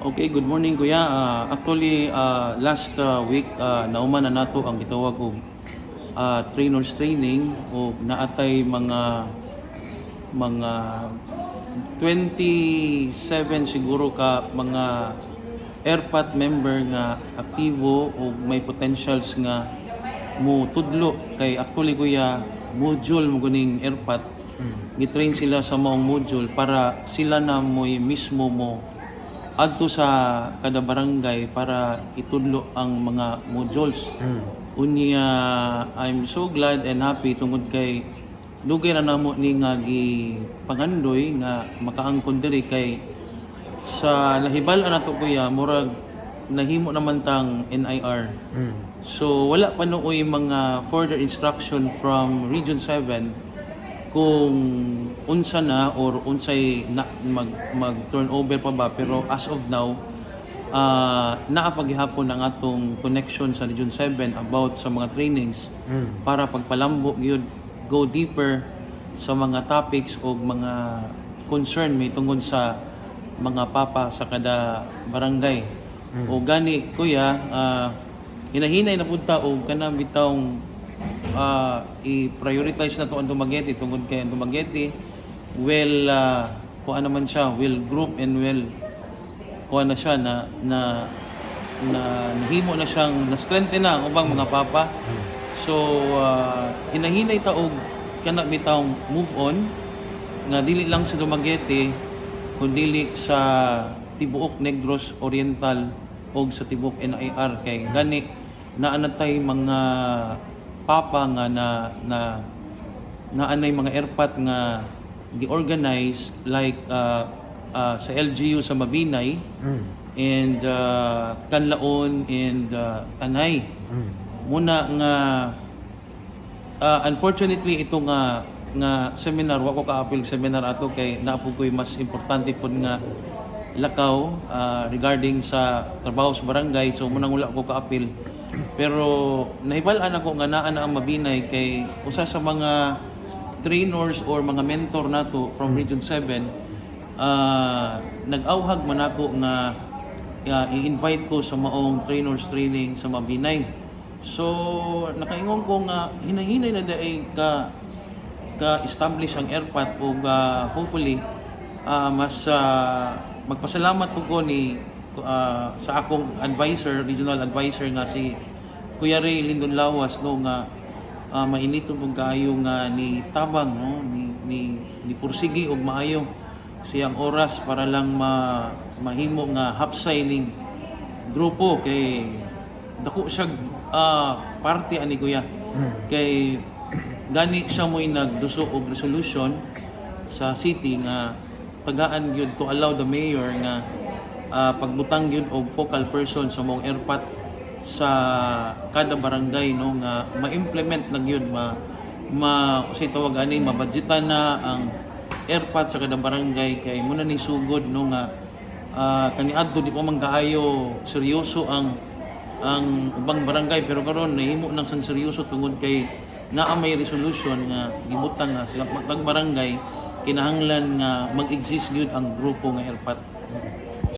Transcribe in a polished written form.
Okay, good morning kuya. Actually, last week, nauman na nato ang gitawag og trainers training o naatay mga 27 siguro ka mga airpat member nga aktibo o may potentials nga mo tudlo kay actually kuya module mo guning airpat gitrain sila sa maong module para sila na mismo mo adto sa kada barangay para itudlo ang mga modules. Unya, I'm so glad and happy tungod kay dugay na namo ni nga pangandoy nga makaangkon diri kay sa lahibal-an nato kuya murag nahimo naman tang NIR. So wala pa nooy mga further instruction from Region 7 kung unsa na or unsay mag turnover pa ba, pero as of now naapaghihapon ang atong connection sa Region 7 about sa mga trainings para pagpalambo gyud go deeper sa mga topics o mga concern may tungod sa mga papa sa kada barangay. O gani kuya, hinahinay na punta o kana bitawng i-prioritize na to ang Dumaguete tungod kay ang Dumaguete kuha naman siya well group and well kuha na siya na nahimo na siyang na-strengthen na ang ubang mga papa. So hinahinay ta og kana bitawng move on nga dili lang sa Dumaguete kundi sa tibuok Negros Oriental o sa tibuok NIR kay gani naanatay mga papa nga na anay mga airpat nga gi-organize like sa LGU sa Mabinay and Kanlaon and Tanay. Muna nga unfortunately ito nga seminar wa ko ka-apil seminar ato kay naapod ko'y mas importante pod nga lakaw regarding sa trabaho sa barangay, so munang wala ko ka-apil. Pero nahibalaan ako nga naa na ang Mabinay kay usa sa mga trainers or mga mentor nato from Region 7 nag-awhag man ako nga i-invite ko sa maong trainers training sa Mabinay. So nakaingon ko nga hinahinay na daay ka-establish ang airpat o hopefully mas magpasalamat ko ni sa akong advisor, regional advisor nga si Kuya Ray Lindon Lawas no nga mainito pug kaayo nga ni tabang no ni pursigi og maayo siyang oras para lang mahimo nga hapsay ning grupo kay dako siya party ani kuya. Kay gani siya mo'y nagduso og resolution sa city nga tagaan gyud to allow the mayor nga pagbutang yun og focal person sa mong airpat sa kada barangay no nga ma-implement na yun say tawag ani mabudgetan na ang airpat sa kada barangay kay muna ni sugod no nga kaniadto di pa man kaayo seryoso ang ubang barangay, pero karon nahimo nang sang seryoso tungod kay naa may resolution nga gibutang nga sa barangay kinahanglan nga mag-exist gyud ang grupo nga airpat.